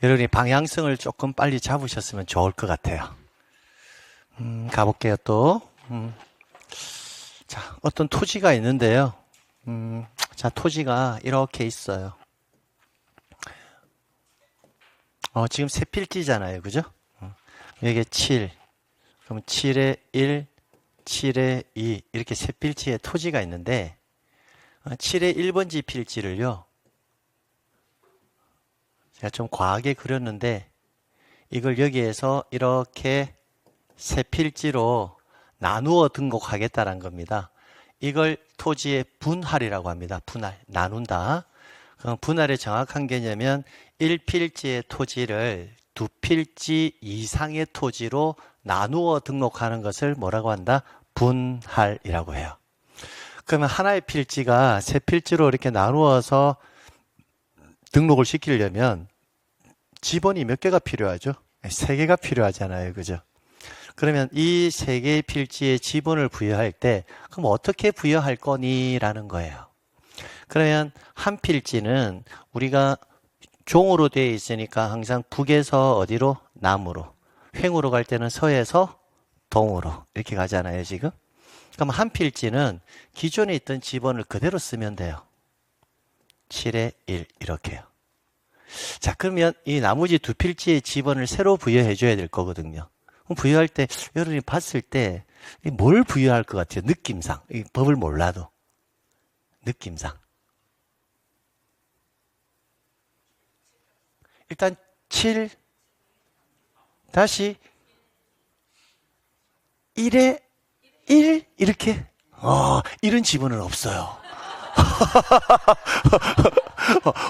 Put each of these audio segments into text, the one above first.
여러분이 방향성을 조금 빨리 잡으셨으면 좋을 것 같아요. 가볼게요, 또. 자, 어떤 토지가 있는데요. 자, 토지가 이렇게 있어요. 지금 세 필지잖아요. 그죠? 여기에 7. 그럼 7에 1, 7에 2. 이렇게 세 필지의 토지가 있는데, 7의 1번지 필지를요. 제가 좀 과하게 그렸는데, 이걸 여기에서 이렇게 세 필지로 나누어 등록하겠다는 겁니다. 이걸 토지의 분할이라고 합니다. 분할, 나눈다. 그럼 분할의 정확한 개념은 1필지의 토지를 2필지 이상의 토지로 나누어 등록하는 것을 뭐라고 한다? 분할이라고 해요. 그러면 하나의 필지가 세 필지로 이렇게 나누어서 등록을 시키려면 지번이 몇 개가 필요하죠? 3개가 필요하잖아요. 그죠? 그러면 이 3개의 필지에 지번을 부여할 때 그럼 어떻게 부여할 거니? 라는 거예요. 그러면 한 필지는 우리가 종으로 되어 있으니까 항상 북에서 어디로? 남으로. 횡으로 갈 때는 서에서 동으로 이렇게 가잖아요. 지금. 그럼 한 필지는 기존에 있던 지번을 그대로 쓰면 돼요. 7에 1 이렇게요. 자, 그러면 이 나머지 두 필지의 지번을 새로 부여해 줘야 될 거거든요. 그럼 부여할 때 여러분이 봤을 때 뭘 부여할 것 같아요? 느낌상. 이 법을 몰라도. 느낌상. 일단 7 다시 1에 1 이렇게. 이런 지번은 없어요.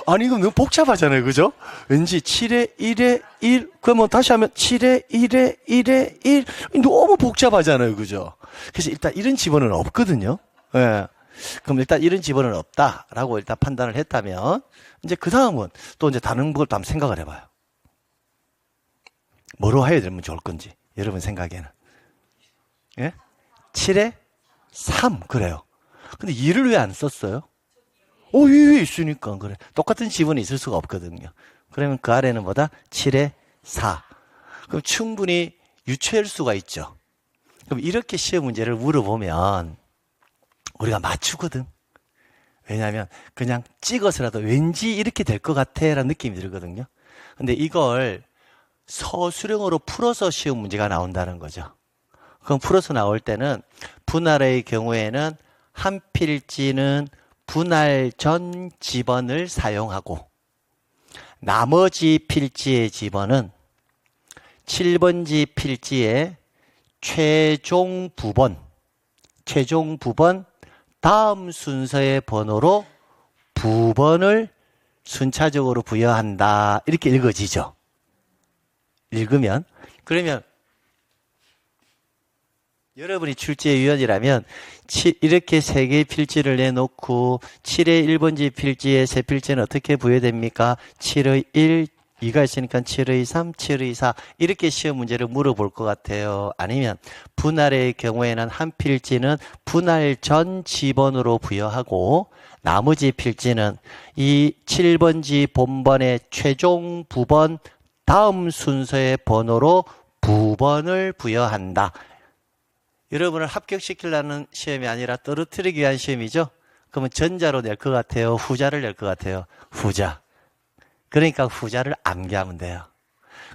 아니 이거 너무 복잡하잖아요. 그죠? 왠지 7에 1에 1 그러면 다시 하면 7에 1에 1에 1 너무 복잡하잖아요. 그죠? 그래서 일단 이런 지번은 없거든요. 예. 그럼 일단 이런 지번은 없다라고 일단 판단을 했다면 이제 그 다음은 또 이제 다른 걸 또 한번 생각을 해봐요. 뭐로 해야 되면 좋을 건지 여러분 생각에는. 예? 7에 3 그래요. 근데 2를 왜 안 썼어요? 위에 있으니까 그래. 똑같은 지분이 있을 수가 없거든요. 그러면 그 아래는 뭐다? 7에 4. 그럼 충분히 유추할 수가 있죠. 그럼 이렇게 시험 문제를 물어보면 우리가 맞추거든. 왜냐하면 그냥 찍어서라도 왠지 이렇게 될 것 같아 라는 느낌이 들거든요. 근데 이걸 서술형으로 풀어서 시험 문제가 나온다는 거죠. 그럼 풀어서 나올 때는 분할의 경우에는 한 필지는 분할 전 지번을 사용하고 나머지 필지의 지번은 7번지 필지의 최종 부번 다음 순서의 번호로 부번을 순차적으로 부여한다. 이렇게 읽어지죠. 읽으면. 그러면 여러분이 출제위원이라면 이렇게 3개의 필지를 내놓고 7의 1번지 필지에 세 필지는 어떻게 부여됩니까? 7의 1, 2가 있으니까 7의 3, 7의 4 이렇게 시험 문제를 물어볼 것 같아요. 아니면 분할의 경우에는 한 필지는 분할 전 지번으로 부여하고 나머지 필지는 이 7번지 본번의 최종 부번 다음 순서의 번호로 부번을 부여한다. 여러분을 합격시키려는 시험이 아니라 떨어뜨리기 위한 시험이죠? 그러면 전자로 낼 것 같아요? 후자를 낼 것 같아요? 후자. 그러니까 후자를 암기하면 돼요.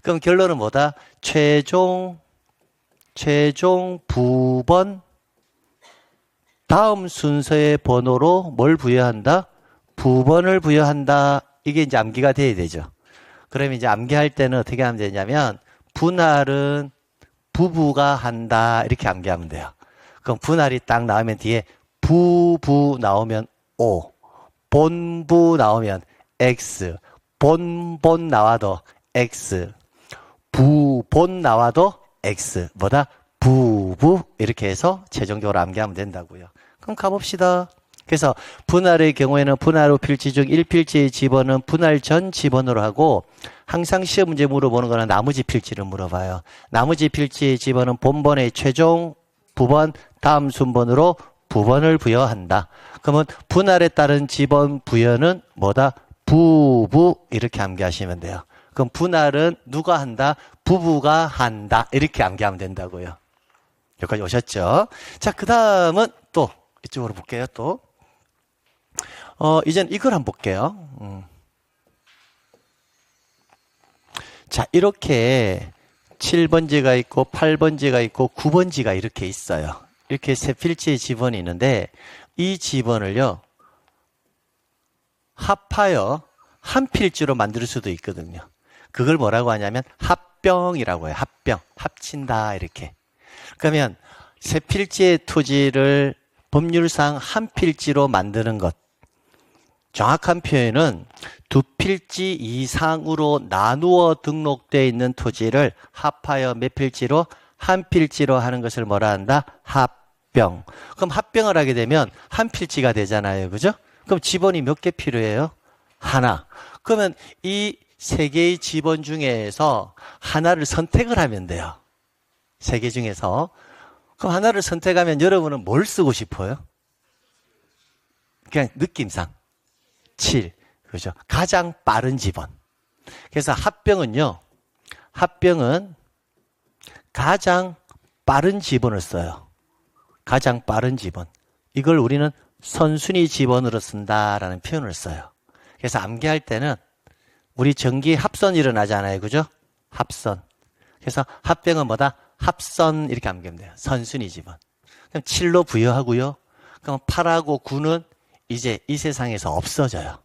그럼 결론은 뭐다? 최종 부번 다음 순서의 번호로 뭘 부여한다? 부번을 부여한다. 이게 이제 암기가 돼야 되죠. 그러면 이제 암기할 때는 어떻게 하면 되냐면 분할은 부부가 한다. 이렇게 암기하면 돼요. 그럼 분할이 딱 나오면 뒤에 부부 나오면 O, 본부 나오면 X, 본본 나와도 X, 부본 나와도 X. 뭐다? 부부. 이렇게 해서 최종적으로 암기하면 된다고요. 그럼 가봅시다. 그래서 분할의 경우에는 분할 후 필지 중 1필지의 지번은 분할 전 지번으로 하고 항상 시험 문제 물어보는 거는 나머지 필지를 물어봐요. 나머지 필지의 지번은 본번의 최종 부번 다음 순번으로 부번을 부여한다. 그러면 분할에 따른 지번 부여는 뭐다? 부부 이렇게 암기하시면 돼요. 그럼 분할은 누가 한다? 부부가 한다. 이렇게 암기하면 된다고요. 여기까지 오셨죠? 자, 그 다음은 또 이쪽으로 볼게요. 또 이젠 이걸 한번 볼게요. 자, 이렇게 7번지가 있고 8번지가 있고 9번지가 이렇게 있어요. 이렇게 세 필지의 지번이 있는데 이 지번을요 합하여 한 필지로 만들 수도 있거든요. 그걸 뭐라고 하냐면 합병이라고 해요. 합병, 합친다 이렇게. 그러면 세 필지의 토지를 법률상 한 필지로 만드는 것, 정확한 표현은 두 필지 이상으로 나누어 등록되어 있는 토지를 합하여 몇 필지로? 한 필지로 하는 것을 뭐라 한다? 합병. 그럼 합병을 하게 되면 한 필지가 되잖아요. 그죠? 그럼 지번이 몇 개 필요해요? 하나. 그러면 이 세 개의 지번 중에서 하나를 선택을 하면 돼요. 세 개 중에서. 그럼 하나를 선택하면 여러분은 뭘 쓰고 싶어요? 그냥 느낌상. 7. 그죠? 가장 빠른 지번. 그래서 합병은 가장 빠른 지번을 써요. 가장 빠른 지번. 이걸 우리는 선순위 지번으로 쓴다라는 표현을 써요. 그래서 암기할 때는 우리 전기 합선 일어나잖아요. 그죠? 합선. 그래서 합병은 뭐다? 합선 이렇게 암기하면 돼요. 선순위 지번. 그럼 7로 부여하고요. 그럼 8하고 9는 이제 이 세상에서 없어져요.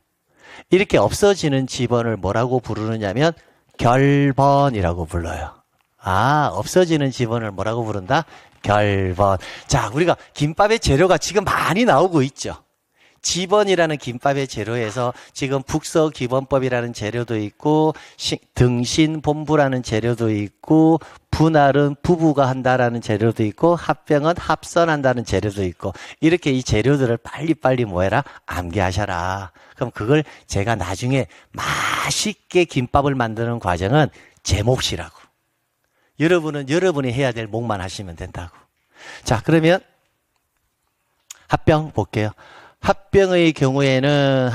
이렇게 없어지는 지번을 뭐라고 부르느냐면 결번이라고 불러요. 아, 없어지는 지번을 뭐라고 부른다? 결번. 자, 우리가 김밥의 재료가 지금 많이 나오고 있죠. 지번이라는 김밥의 재료에서 지금 북서기본법이라는 재료도 있고 등신본부라는 재료도 있고 분할은 부부가 한다라는 재료도 있고 합병은 합선한다는 재료도 있고 이렇게 이 재료들을 빨리빨리 뭐 해라? 암기하셔라. 그럼 그걸 제가 나중에 맛있게 김밥을 만드는 과정은 제 몫이라고. 여러분은 여러분이 해야 될 몫만 하시면 된다고. 자, 그러면 합병 볼게요. 합병의 경우에는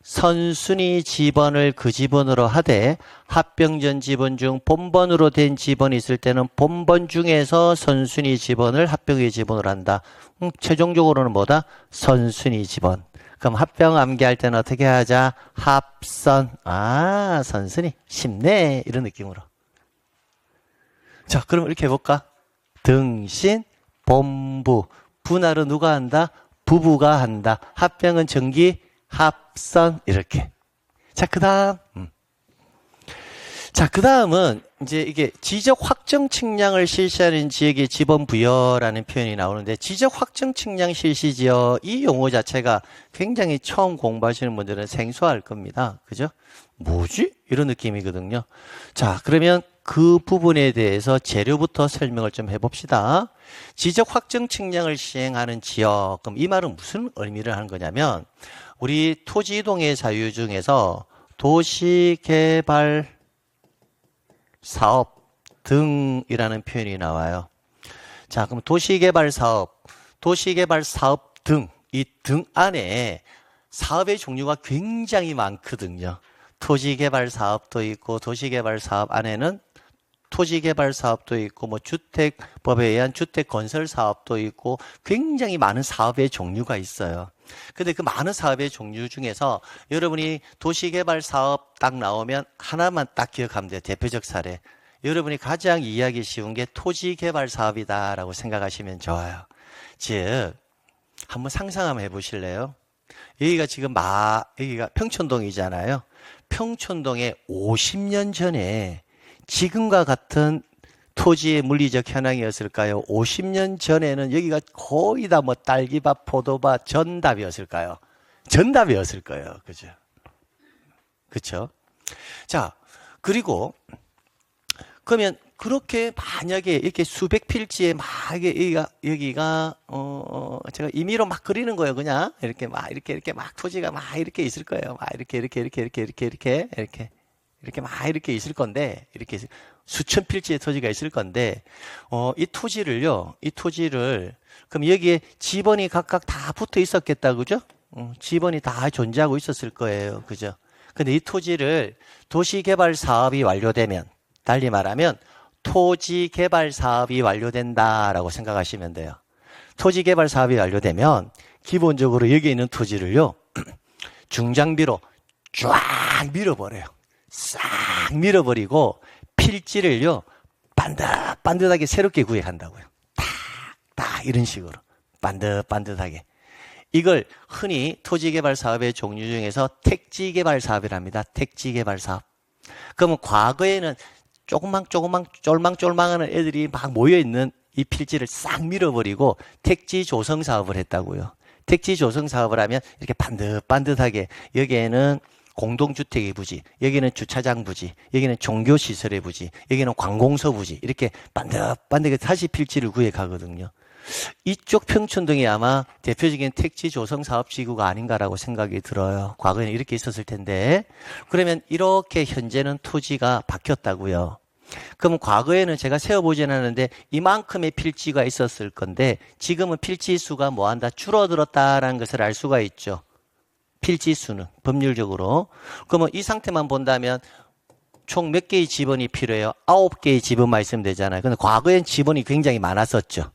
선순위 지번을 그 지번으로 하되 합병전 지번 중 본번으로 된 지번이 있을 때는 본번 중에서 선순위 지번을 합병의 지번으로 한다. 최종적으로는 뭐다? 선순위 지번. 그럼 합병 암기할 때는 어떻게 하자? 합선. 아, 선순위. 쉽네. 이런 느낌으로. 자, 그럼 이렇게 해볼까? 등신, 본부. 분할은 누가 한다? 부부가 한다. 합병은 전기, 합선. 이렇게. 자, 그 다음은 이제 이게 지적 확정 측량을 실시하는 지역의 지번 부여라는 표현이 나오는데 지적 확정 측량 실시 지역 이 용어 자체가 굉장히 처음 공부하시는 분들은 생소할 겁니다. 그죠? 뭐지? 이런 느낌이거든요. 자, 그러면 그 부분에 대해서 재료부터 설명을 좀 해봅시다. 지적 확정 측량을 시행하는 지역. 그럼 이 말은 무슨 의미를 하는 거냐면 우리 토지 이동의 사유 중에서 도시개발 사업 등이라는 표현이 나와요. 자, 그럼 도시개발 사업 등, 이 등 안에 사업의 종류가 굉장히 많거든요. 토지개발 사업도 있고 도시개발 사업 안에는 토지개발 사업도 있고 뭐 주택법에 의한 주택건설 사업도 있고 굉장히 많은 사업의 종류가 있어요. 근데 그 많은 사업의 종류 중에서 여러분이 도시개발 사업 딱 나오면 하나만 딱 기억하면 돼요. 대표적 사례. 여러분이 가장 이해하기 쉬운 게 토지개발 사업이다라고 생각하시면 좋아요. 즉 한번 상상 한번 해보실래요? 여기가 지금 여기가 평촌동이잖아요. 평촌동에 50년 전에 지금과 같은 토지의 물리적 현황이었을까요? 50년 전에는 여기가 거의 다 뭐 딸기밭, 포도밭, 전답이었을까요? 전답이었을 거예요. 그죠? 그쵸? 자, 그리고, 그러면 그렇게 만약에 이렇게 수백 필지에 막 여기가 제가 임의로 막 그리는 거예요. 그냥 이렇게 막 토지가 막 이렇게 있을 거예요. 막 이렇게 막 이렇게 있을 건데, 이렇게 수천 필지의 토지가 있을 건데, 이 토지를, 그럼 여기에 지번이 각각 다 붙어 있었겠다, 그죠? 지번이 다 존재하고 있었을 거예요, 그죠? 근데 이 토지를 도시개발 사업이 완료되면, 달리 말하면 토지개발 사업이 완료된다라고 생각하시면 돼요. 토지개발 사업이 완료되면 기본적으로 여기 있는 토지를요, 중장비로 쫙 밀어버려요. 싹 밀어버리고 필지를요, 반듯반듯하게 새롭게 구획한다고요. 딱 이런 식으로 반듯반듯하게. 이걸 흔히 토지개발 사업의 종류 중에서 택지개발 사업이랍니다. 택지개발 사업. 그러면 과거에는 조그만 쫄망쫄망한 애들이 막 모여있는 이 필지를 싹 밀어버리고 택지 조성 사업을 했다고요. 택지 조성 사업을 하면 이렇게 반듯반듯하게 여기에는 공동주택의 부지, 여기는 주차장 부지, 여기는 종교시설의 부지, 여기는 관공서 부지, 이렇게 반듯반듯하게 다시 필지를 구획하거든요. 이쪽 평촌동이 아마 대표적인 택지 조성 사업 지구가 아닌가라고 생각이 들어요. 과거에는 이렇게 있었을 텐데. 그러면 이렇게 현재는 토지가 바뀌었다고요. 그럼 과거에는 제가 세어보진 않았는데 이만큼의 필지가 있었을 건데 지금은 필지 수가 뭐한다? 줄어들었다라는 것을 알 수가 있죠. 필지 수는 법률적으로. 그러면 이 상태만 본다면 총 몇 개의 지번이 필요해요? 9개의 지번만 있으면 되잖아요. 근데 과거엔 지번이 굉장히 많았었죠.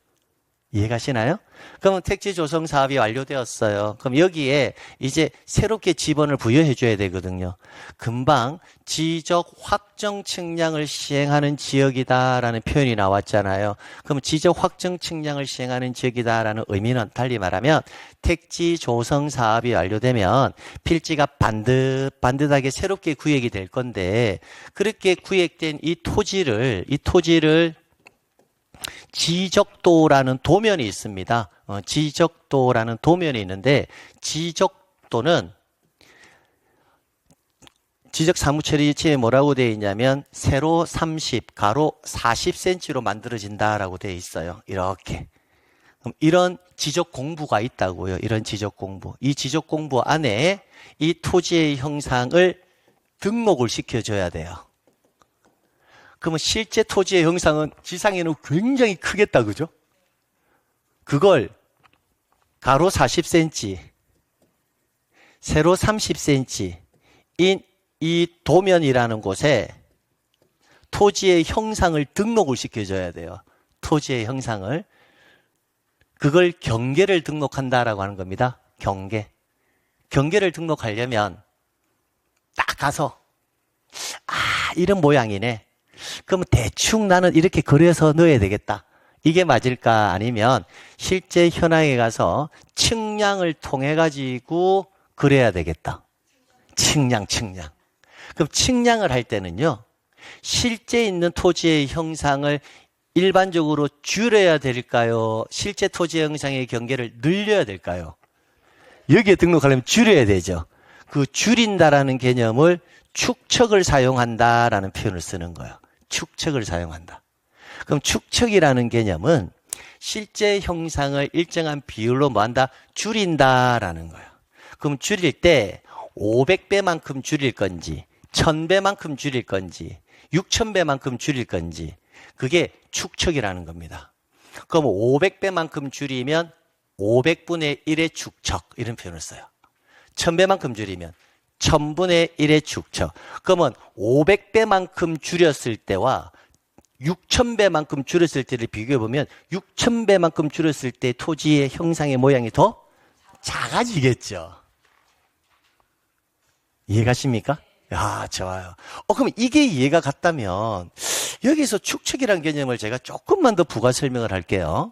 이해가시나요? 그러면 택지 조성 사업이 완료되었어요. 그럼 여기에 이제 새롭게 지번을 부여해 줘야 되거든요. 금방 지적 확정 측량을 시행하는 지역이다라는 표현이 나왔잖아요. 그럼 지적 확정 측량을 시행하는 지역이다라는 의미는 달리 말하면 택지 조성 사업이 완료되면 필지가 반듯하게 새롭게 구획이 될 건데 그렇게 구획된 이 토지를 지적도라는 도면이 있습니다. 지적도라는 도면이 있는데 지적도는 지적사무처리지에 뭐라고 되어 있냐면 세로 30, 가로 40cm로 만들어진다라고 되어 있어요. 이렇게. 그럼 이런 지적 공부가 있다고요. 이런 지적 공부. 이 지적 공부 안에 이 토지의 형상을 등록을 시켜줘야 돼요. 그러면 실제 토지의 형상은 지상에는 굉장히 크겠다, 그죠? 그걸 가로 40cm, 세로 30cm 인 이 도면이라는 곳에 토지의 형상을 등록을 시켜줘야 돼요. 토지의 형상을. 그걸 경계를 등록한다라고 하는 겁니다. 경계를 등록하려면 딱 가서 이런 모양이네. 그럼 대충 나는 이렇게 그려서 넣어야 되겠다. 이게 맞을까? 아니면 실제 현황에 가서 측량을 통해 가지고 그려야 되겠다. 측량. 그럼 측량을 할 때는요. 실제 있는 토지의 형상을 일반적으로 줄여야 될까요? 실제 토지의 형상의 경계를 늘려야 될까요? 여기에 등록하려면 줄여야 되죠. 그 줄인다라는 개념을 축척을 사용한다라는 표현을 쓰는 거예요. 축척을 사용한다. 그럼 축척이라는 개념은 실제 형상을 일정한 비율로 뭐한다? 줄인다라는 거예요. 그럼 줄일 때 500배만큼 줄일 건지 1000배만큼 줄일 건지 6000배만큼 줄일 건지 그게 축척이라는 겁니다. 그럼 500배만큼 줄이면 500분의 1의 축척 이런 표현을 써요. 1000배만큼 줄이면 1000분의 1의 축척. 그러면 500배만큼 줄였을 때와 6000배만큼 줄였을 때를 비교해보면 6000배만큼 줄였을 때 토지의 형상의 모양이 더 작아지겠죠. 이해가십니까? 야, 좋아요. 그럼 이게 이해가 갔다면 여기서 축척이라는 개념을 제가 조금만 더 부가 설명을 할게요.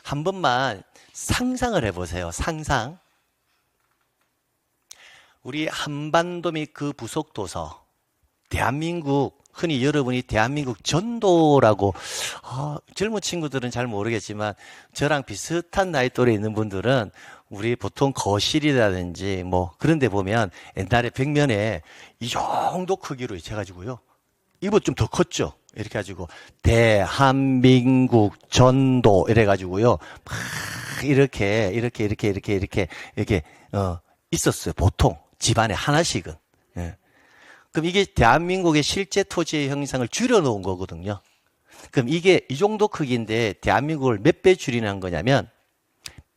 한 번만 상상을 해보세요. 상상. 우리 한반도 및 그 부속도서, 대한민국, 흔히 여러분이 대한민국 전도라고, 젊은 친구들은 잘 모르겠지만, 저랑 비슷한 나이 또래 있는 분들은 우리 보통 거실이라든지 뭐 그런 데 보면 옛날에 벽면에 이 정도 크기로 해가지고요. 이거 좀 더 컸죠? 이렇게 해가지고, 대한민국 전도, 이래가지고요. 막 이렇게 있었어요. 보통. 집안에 하나씩은. 예. 그럼 이게 대한민국의 실제 토지의 형상을 줄여놓은 거거든요. 그럼 이게 이 정도 크기인데 대한민국을 몇 배 줄이는 거냐면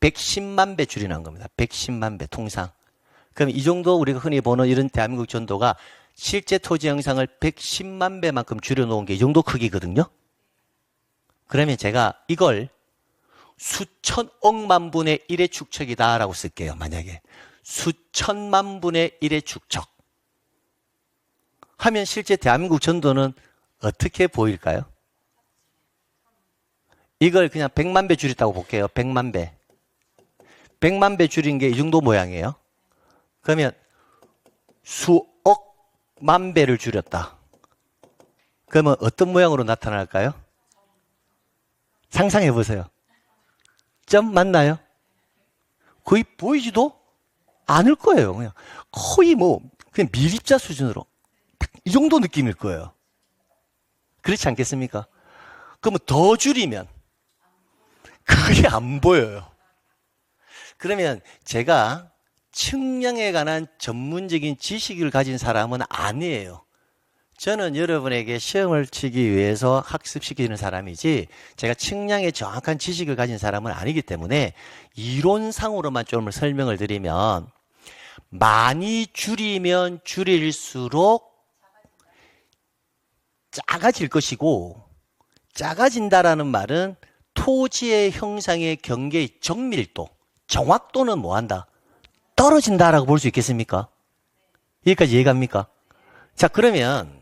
110만 배 줄이는 겁니다. 110만 배 통상. 그럼 이 정도 우리가 흔히 보는 이런 대한민국 전도가 실제 토지 영상을 110만 배만큼 줄여놓은 게 이 정도 크기거든요. 그러면 제가 이걸 수천억만 분의 1의 축척이다라고 쓸게요. 만약에 수천만 분의 1의 축척 하면 실제 대한민국 전도는 어떻게 보일까요? 이걸 그냥 100만 배 줄였다고 볼게요. 100만 배. 100만 배 줄인 게 이 정도 모양이에요. 그러면 수억만 배를 줄였다. 그러면 어떤 모양으로 나타날까요? 상상해 보세요. 점 맞나요? 거의 보이지도 않을 거예요. 그냥 거의 그냥 밀입자 수준으로 이 정도 느낌일 거예요. 그렇지 않겠습니까? 그러면 더 줄이면 그게 안 보여요. 그러면 제가 측량에 관한 전문적인 지식을 가진 사람은 아니에요. 저는 여러분에게 시험을 치기 위해서 학습시키는 사람이지 제가 측량에 정확한 지식을 가진 사람은 아니기 때문에 이론상으로만 좀 설명을 드리면 많이 줄이면 줄일수록 작아질 것이고 작아진다라는 말은 토지의 형상의 경계의 정밀도, 정확도는 뭐한다? 떨어진다라고 볼 수 있겠습니까? 여기까지 이해갑니까? 자, 그러면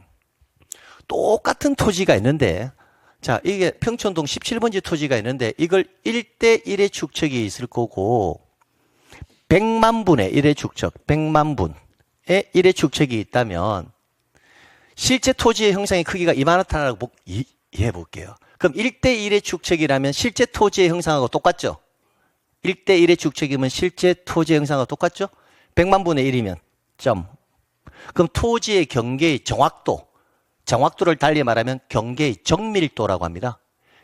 똑같은 토지가 있는데 자, 이게 평촌동 17번지 토지가 있는데 이걸 1대1의 축척이 있을 거고 100만 분의 1의 축척, 100만 분의 1의 축척이 있다면 실제 토지의 형상의 크기가 이만하다라고 이해해 볼게요. 그럼 1대1의 축척이라면 실제 토지의 형상하고 똑같죠? 1대1의 축척이면 실제 토지의 형상하고 똑같죠? 100만 분의 1이면 점. 그럼 토지의 경계의 정확도를 달리 말하면 경계의 정밀도라고 합니다.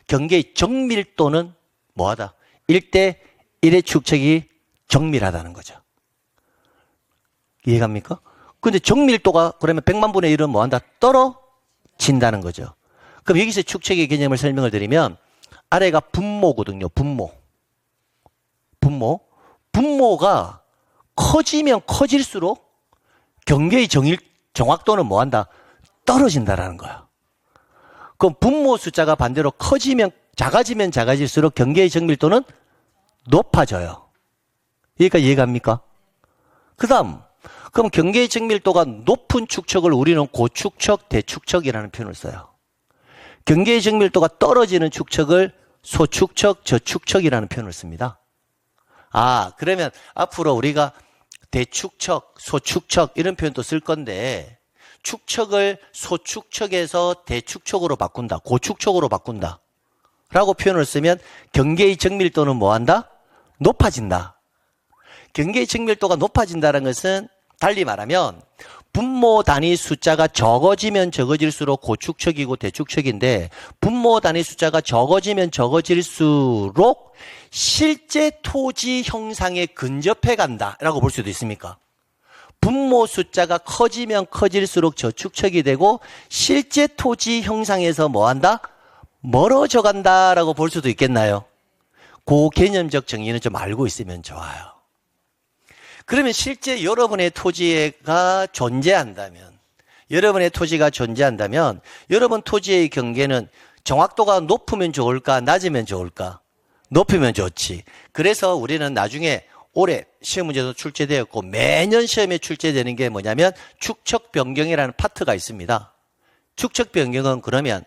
경계의 정밀도는 뭐하다? 1대1의 축척이 정밀하다는 거죠. 이해갑니까? 근데 정밀도가 그러면 100만 분의 1은 뭐한다? 떨어진다는 거죠. 그럼 여기서 축척의 개념을 설명을 드리면 아래가 분모거든요. 분모가 커지면 커질수록 경계의 정확도는 뭐한다? 떨어진다라는 거야. 그럼 분모 숫자가 반대로 작아지면 작아질수록 경계의 정밀도는 높아져요. 여기까지 이해갑니까? 그 다음, 그럼 경계의 정밀도가 높은 축척을 우리는 고축척, 대축척이라는 표현을 써요. 경계의 정밀도가 떨어지는 축척을 소축척, 저축척이라는 표현을 씁니다. 그러면 앞으로 우리가 대축척, 소축척 이런 표현도 쓸 건데 축척을 소축척에서 대축척으로 바꾼다, 고축척으로 바꾼다 라고 표현을 쓰면 경계의 정밀도는 뭐한다? 높아진다. 경계의 정밀도가 높아진다는 것은 달리 말하면 분모 단위 숫자가 적어지면 적어질수록 고축척이고 대축척인데 분모 단위 숫자가 적어지면 적어질수록 실제 토지 형상에 근접해 간다라고 볼 수도 있습니까? 분모 숫자가 커지면 커질수록 저축척이 되고 실제 토지 형상에서 뭐한다? 멀어져 간다라고 볼 수도 있겠나요? 그 개념적 정의는 좀 알고 있으면 좋아요. 그러면 실제 여러분의 토지가 존재한다면 여러분 토지의 경계는 정확도가 높으면 좋을까 낮으면 좋을까? 높으면 좋지. 그래서 우리는 나중에 올해 시험 문제도 출제되었고 매년 시험에 출제되는 게 뭐냐면 축척 변경이라는 파트가 있습니다. 축척 변경은 그러면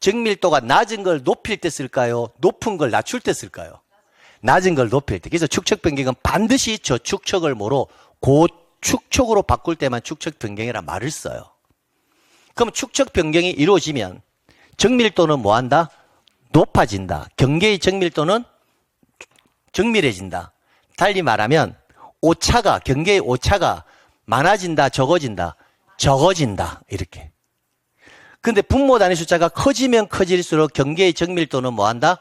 정밀도가 낮은 걸 높일 때 쓸까요? 높은 걸 낮출 때 쓸까요? 낮은 걸 높일 때. 그래서 축척 변경은 반드시 저축척을 뭐로 고축척으로 바꿀 때만 축척 변경이라 말을 써요. 그럼 축척 변경이 이루어지면 정밀도는 뭐한다? 높아진다. 경계의 정밀도는 정밀해진다. 달리 말하면 경계의 오차가 많아진다, 적어진다? 적어진다. 이렇게. 근데 분모 단위 숫자가 커지면 커질수록 경계의 정밀도는 뭐한다?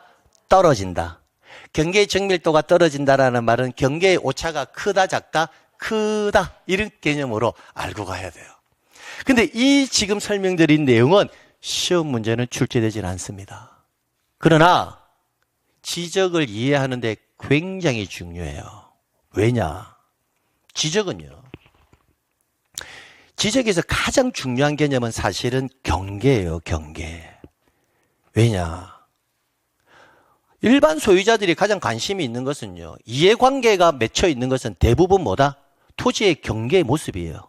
떨어진다. 경계의 정밀도가 떨어진다라는 말은 경계의 오차가 크다, 작다? 크다. 이런 개념으로 알고 가야 돼요. 근데 이 지금 설명드린 내용은 시험 문제는 출제되질 않습니다. 그러나 지적을 이해하는데 굉장히 중요해요. 왜냐? 지적은요. 지적에서 가장 중요한 개념은 사실은 경계예요, 경계. 왜냐? 일반 소유자들이 가장 관심이 있는 것은요, 이해관계가 맺혀 있는 것은 대부분 뭐다? 토지의 경계의 모습이에요.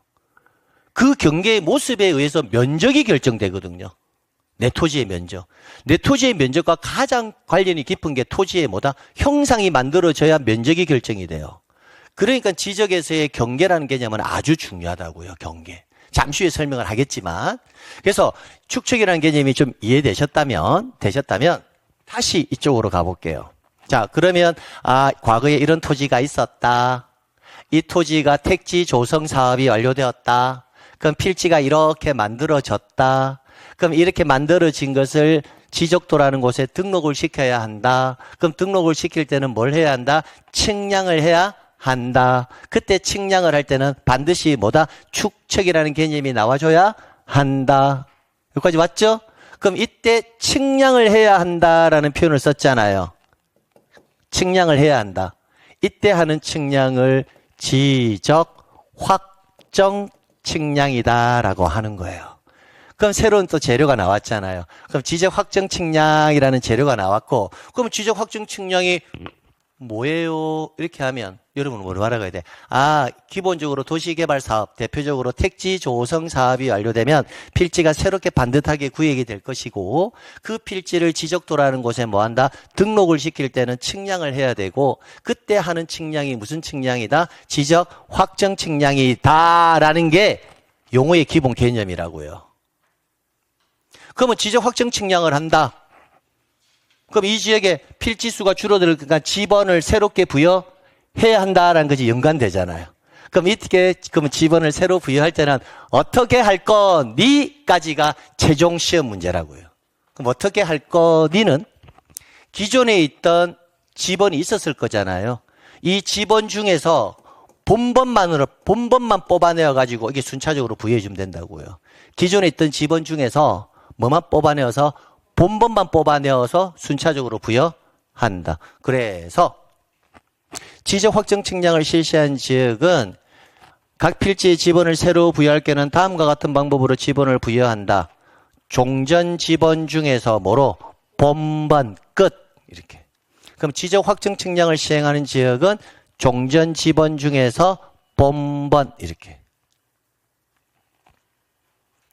그 경계의 모습에 의해서 면적이 결정되거든요. 내 토지의 면적. 내 토지의 면적과 가장 관련이 깊은 게 토지의 뭐다? 형상이 만들어져야 면적이 결정이 돼요. 그러니까 지적에서의 경계라는 개념은 아주 중요하다고요, 경계. 잠시 후에 설명을 하겠지만. 그래서 축척이라는 개념이 좀 이해되셨다면, 다시 이쪽으로 가볼게요. 자, 그러면, 과거에 이런 토지가 있었다. 이 토지가 택지 조성 사업이 완료되었다. 그럼 필지가 이렇게 만들어졌다. 그럼 이렇게 만들어진 것을 지적도라는 곳에 등록을 시켜야 한다. 그럼 등록을 시킬 때는 뭘 해야 한다? 측량을 해야 한다. 그때 측량을 할 때는 반드시 뭐다? 축척이라는 개념이 나와줘야 한다. 여기까지 왔죠? 그럼 이때 측량을 해야 한다라는 표현을 썼잖아요. 측량을 해야 한다. 이때 하는 측량을 지적, 확정 측량이다라고 하는 거예요. 그럼 새로운 또 재료가 나왔잖아요. 그럼 지적 확정 측량이라는 재료가 나왔고, 그럼 지적 확정 측량이 뭐예요? 이렇게 하면 여러분은 뭐로 알아가야 돼? 기본적으로 도시개발 사업, 대표적으로 택지 조성 사업이 완료되면 필지가 새롭게 반듯하게 구획이 될 것이고, 그 필지를 지적도라는 곳에 뭐 한다? 등록을 시킬 때는 측량을 해야 되고, 그때 하는 측량이 무슨 측량이다? 지적 확정 측량이다라는 게 용어의 기본 개념이라고요. 그러면 지적 확정 측량을 한다. 그럼 이 지역에 필지수가 줄어들으니까 지번을 새롭게 부여해야 한다라는 것이 연관되잖아요. 그러면 지번을 새로 부여할 때는 어떻게 할 거니까지가 최종 시험 문제라고요. 그럼 어떻게 할 거니는 기존에 있던 지번이 있었을 거잖아요. 이 지번 중에서 본번만 뽑아내어 가지고 이게 순차적으로 부여해 주면 된다고요. 기존에 있던 지번 중에서 뭐만 뽑아내어서 본번만 뽑아내어서 순차적으로 부여한다. 그래서 지적 확정 측량을 실시한 지역은 각 필지의 지번을 새로 부여할 경우는 다음과 같은 방법으로 지번을 부여한다. 종전 지번 중에서 뭐로? 본번 끝. 이렇게. 그럼 지적 확정 측량을 시행하는 지역은 종전 지번 중에서 본번 이렇게.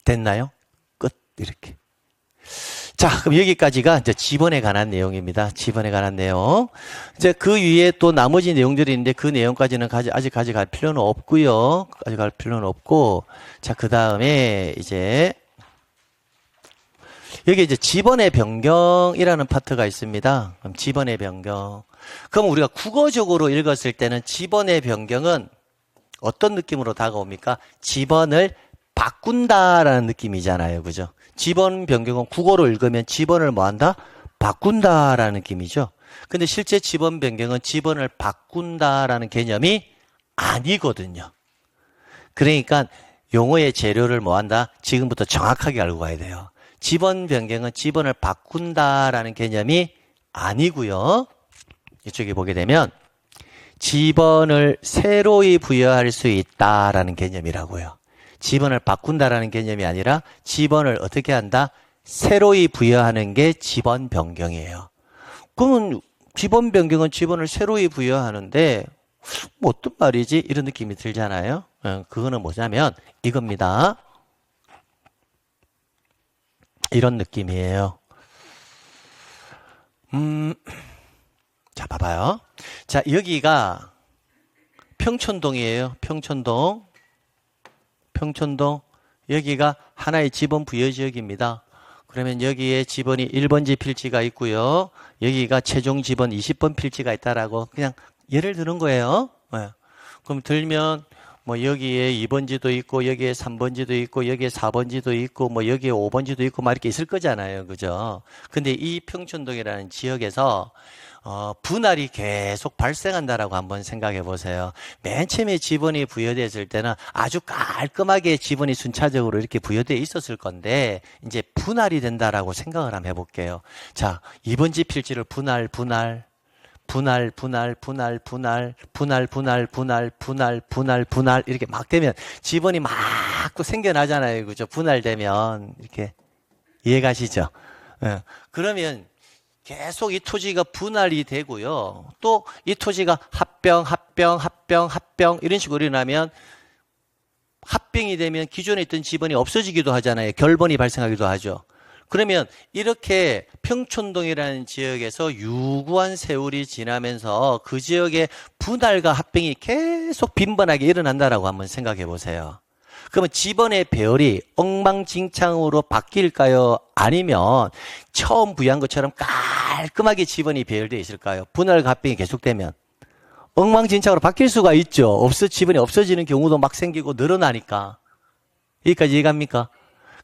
됐나요? 끝. 이렇게. 자, 그럼 여기까지가 이제 지번에 관한 내용입니다. 지번에 관한 내용. 이제 그 위에 또 나머지 내용들이 있는데 그 내용까지는 아직 가져갈 필요는 없고요. 가져갈 필요는 없고. 자, 그 다음에 이제 여기 이제 지번의 변경이라는 파트가 있습니다. 그럼 지번의 변경. 그럼 우리가 국어적으로 읽었을 때는 지번의 변경은 어떤 느낌으로 다가옵니까? 지번을 바꾼다라는 느낌이잖아요. 그죠? 지번 변경은 국어로 읽으면 지번을 뭐 한다? 바꾼다라는 느낌이죠. 근데 실제 지번 변경은 지번을 바꾼다라는 개념이 아니거든요. 그러니까 용어의 재료를 뭐 한다? 지금부터 정확하게 알고 가야 돼요. 지번 변경은 지번을 바꾼다라는 개념이 아니고요. 이쪽에 보게 되면 지번을 새로이 부여할 수 있다라는 개념이라고요. 지번을 바꾼다라는 개념이 아니라 지번을 어떻게 한다? 새로이 부여하는 게 지번 변경이에요. 그러면 지번 변경은 지번을 새로이 부여하는데 뭐 어떤 말이지? 이런 느낌이 들잖아요. 그거는 뭐냐면 이겁니다. 이런 느낌이에요. 자, 봐봐요. 자, 여기가 평촌동이에요. 평촌동. 여기가 하나의 지번 부여 지역입니다. 그러면 여기에 지번이 1번지 필지가 있고요. 여기가 최종 지번 20번 필지가 있다라고 그냥 예를 드는 거예요. 네. 그럼 들면 뭐 여기에 2번지도 있고 여기에 3번지도 있고 여기에 4번지도 있고 뭐 여기에 5번지도 있고 막 이렇게 있을 거잖아요. 그죠? 근데 이 평촌동이라는 지역에서 분할이 계속 발생한다라고 한번 생각해 보세요. 맨 처음에 지번이 부여됐을 때는 아주 깔끔하게 지번이 순차적으로 이렇게 부여되어 있었을 건데 이제 분할이 된다라고 생각을 한번 해볼게요. 자, 2번지 필지를 분할 분할 이렇게 막 되면 지번이 막 또 생겨나잖아요. 그죠? 분할되면 이렇게 이해가시죠? 예. 그러면 계속 이 토지가 분할이 되고요. 또 이 토지가 합병 이런 식으로 일어나면 합병이 되면 기존에 있던 지번이 없어지기도 하잖아요. 결번이 발생하기도 하죠. 그러면 이렇게 평촌동이라는 지역에서 유구한 세월이 지나면서 그 지역의 분할과 합병이 계속 빈번하게 일어난다라고 한번 생각해 보세요. 그러면 지번의 배열이 엉망진창으로 바뀔까요? 아니면 처음 부여한 것처럼 깔끔하게 지번이 배열되어 있을까요? 분할과 합병이 계속되면 엉망진창으로 바뀔 수가 있죠. 지번이 없어지는 경우도 막 생기고 늘어나니까. 여기까지 이해갑니까?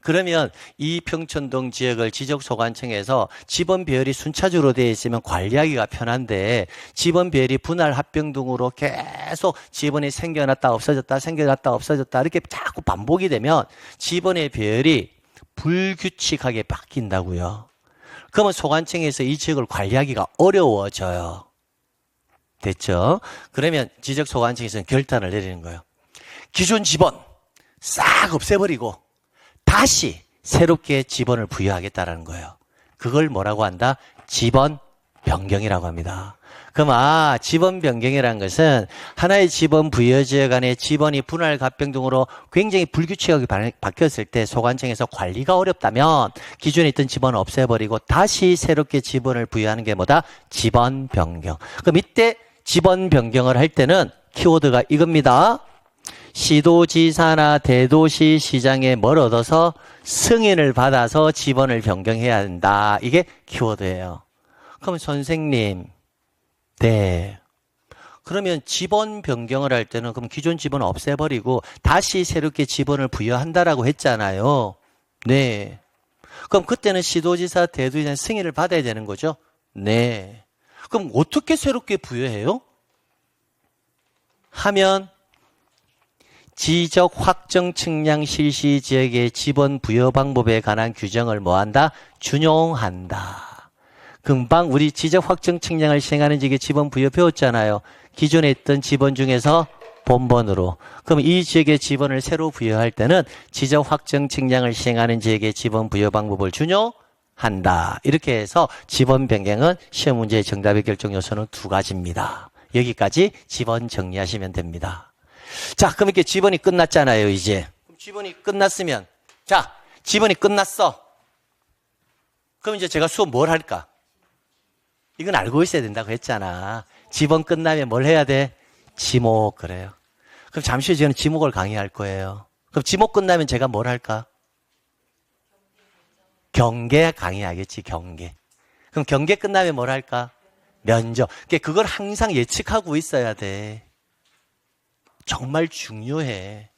그러면 이 평촌동 지역을 지적소관청에서 지번 배열이 순차적으로 되어 있으면 관리하기가 편한데 지번 배열이 분할 합병 등으로 계속 지번이 생겨났다 없어졌다 이렇게 자꾸 반복이 되면 지번의 배열이 불규칙하게 바뀐다고요. 그러면 소관청에서 이 지역을 관리하기가 어려워져요. 됐죠? 그러면 지적소관청에서는 결단을 내리는 거예요. 기존 지번 싹 없애버리고 다시 새롭게 지번을 부여하겠다라는 거예요. 그걸 뭐라고 한다? 지번 변경이라고 합니다. 그럼 지번 변경이라는 것은 하나의 지번 부여지역 간의 지번이 분할 합병 등으로 굉장히 불규칙하게 바뀌었을 때 소관청에서 관리가 어렵다면 기존에 있던 지번을 없애버리고 다시 새롭게 지번을 부여하는 게 뭐다? 지번 변경. 그럼 이때 지번 변경을 할 때는 키워드가 이겁니다. 시도지사나 대도시 시장에 뭘 얻어서 승인을 받아서 지번을 변경해야 한다. 이게 키워드예요. 그럼 선생님, 네. 그러면 지번 변경을 할 때는 그럼 기존 지번을 없애버리고 다시 새롭게 지번을 부여한다라고 했잖아요. 네. 그럼 그때는 시도지사, 대도시장 승인을 받아야 되는 거죠? 네. 그럼 어떻게 새롭게 부여해요? 하면 지적 확정 측량 실시 지역의 지번 부여 방법에 관한 규정을 뭐한다? 준용한다. 금방 우리 지적 확정 측량을 시행하는 지역의 지번 부여 배웠잖아요. 기존에 있던 지번 중에서 본번으로. 그럼 이 지역의 지번을 새로 부여할 때는 지적 확정 측량을 시행하는 지역의 지번 부여 방법을 준용한다. 이렇게 해서 지번 변경은 시험 문제의 정답의 결정 요소는 두 가지입니다. 여기까지 지번 정리하시면 됩니다. 자, 그럼 이렇게 지번이 끝났잖아요, 이제. 그럼 지번이 끝났으면, 자, 지번이 끝났어. 그럼 이제 제가 수업 뭘 할까? 이건 알고 있어야 된다고 했잖아. 지번 끝나면 뭘 해야 돼? 지목, 그래요. 그럼 잠시 후에 저는 지목을 강의할 거예요. 그럼 지목 끝나면 제가 뭘 할까? 경계 강의하겠지, 경계. 그럼 경계 끝나면 뭘 할까? 면접. 그걸 항상 예측하고 있어야 돼. 정말 중요해.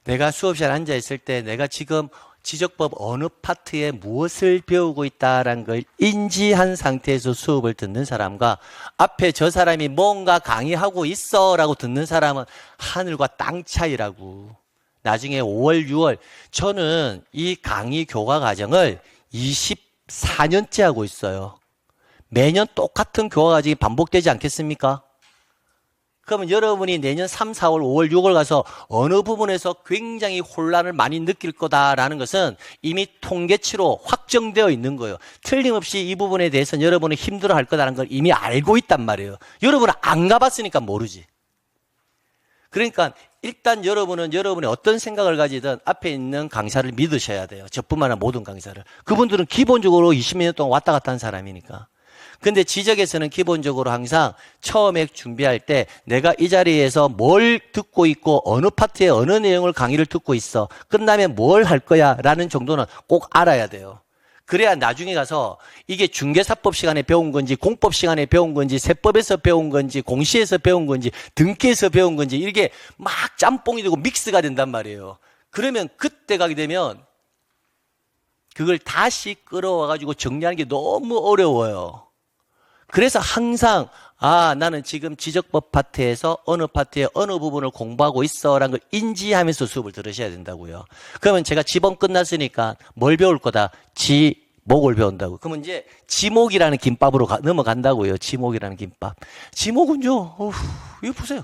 내가 수업실에 앉아있을 때 내가 지금 지적법 어느 파트에 무엇을 배우고 있다라는 걸 인지한 상태에서 수업을 듣는 사람과 앞에 저 사람이 뭔가 강의하고 있어 라고 듣는 사람은 하늘과 땅 차이라고. 나중에 5월, 6월 저는 이 강의 교과 과정을 24년째 하고 있어요. 매년 똑같은 교과 과정이 반복되지 않겠습니까? 그러면 여러분이 내년 3, 4월, 5월, 6월 가서 어느 부분에서 굉장히 혼란을 많이 느낄 거다라는 것은 이미 통계치로 확정되어 있는 거예요. 틀림없이 이 부분에 대해서는 여러분이 힘들어할 거다라는 걸 이미 알고 있단 말이에요. 여러분은 안 가봤으니까 모르지. 그러니까 일단 여러분은 여러분의 어떤 생각을 가지든 앞에 있는 강사를 믿으셔야 돼요. 저뿐만 아니라 모든 강사를. 그분들은 기본적으로 20년 동안 왔다 갔다 한 사람이니까. 근데 지적에서는 기본적으로 항상 처음에 준비할 때 내가 이 자리에서 뭘 듣고 있고 어느 파트에 어느 내용을 강의를 듣고 있어. 끝나면 뭘 할 거야 라는 정도는 꼭 알아야 돼요. 그래야 나중에 가서 이게 중개사법 시간에 배운 건지 공법 시간에 배운 건지 세법에서 배운 건지 공시에서 배운 건지 등기에서 배운 건지 이게 막 짬뽕이 되고 믹스가 된단 말이에요. 그러면 그때 가게 되면 그걸 다시 끌어와가지고 정리하는 게 너무 어려워요. 그래서 항상 나는 지금 지적법 파트에서 어느 파트에 어느 부분을 공부하고 있어라는 걸 인지하면서 수업을 들으셔야 된다고요. 그러면 제가 지번 끝났으니까 뭘 배울 거다? 지목. 목을 배운다고. 그러면 이제 지목이라는 김밥으로 넘어간다고요. 지목이라는 김밥. 지목은요, 이거 보세요.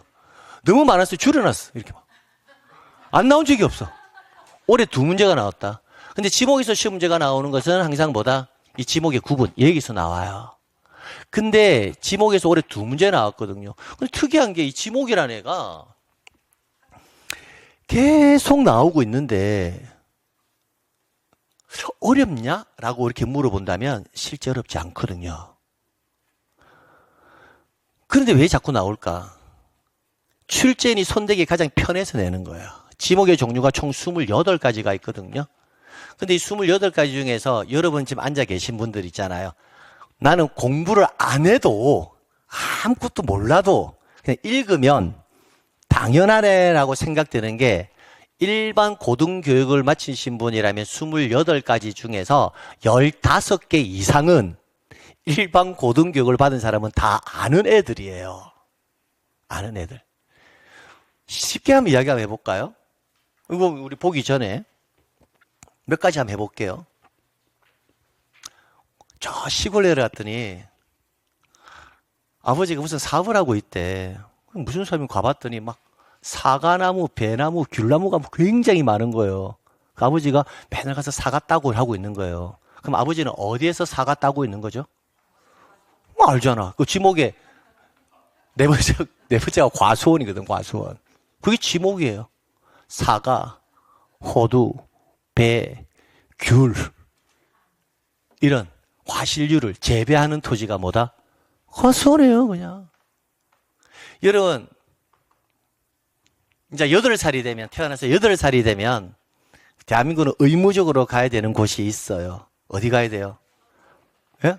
너무 많았어요. 줄여놨어. 이렇게 막. 안 나온 적이 없어. 올해 2문제가 나왔다. 근데 지목에서 시험 문제가 나오는 것은 항상 뭐다? 이 지목의 구분. 여기서 나와요. 근데 지목에서 올해 2문제 나왔거든요. 근데 특이한 게 이 지목이라는 애가 계속 나오고 있는데 어렵냐? 라고 이렇게 물어본다면 실제 어렵지 않거든요. 그런데 왜 자꾸 나올까? 출제인이 손대기 가장 편해서 내는 거예요. 지목의 종류가 총 28가지가 있거든요. 근데 이 28가지 중에서 여러분 지금 앉아 계신 분들 있잖아요. 나는 공부를 안 해도 아무것도 몰라도 그냥 읽으면 당연하네라고 생각되는 게 일반 고등교육을 마치신 분이라면 28가지 중에서 15개 이상은 일반 고등교육을 받은 사람은 다 아는 애들이에요. 아는 애들. 쉽게 한번 이야기 한번 해볼까요? 이거 우리 보기 전에 몇 가지 한번 해볼게요. 저 시골에 내려갔더니 아버지가 무슨 사업을 하고 있대. 무슨 사업인가 가봤더니 막 사과나무, 배나무, 귤나무가 굉장히 많은 거예요. 그 아버지가 맨날 가서 사과 따고 하고 있는 거예요. 그럼 아버지는 어디에서 사과 따고 있는 거죠? 알잖아. 그 지목에 네 번째가 과수원이거든, 과수원. 그게 지목이에요. 사과, 호두, 배, 귤, 이런 과실류를 재배하는 토지가 뭐다? 과수원이에요, 그냥. 여러분, 이제 8살이 되면, 태어나서 8살이 되면, 대한민국은 의무적으로 가야 되는 곳이 있어요. 어디 가야 돼요? 예?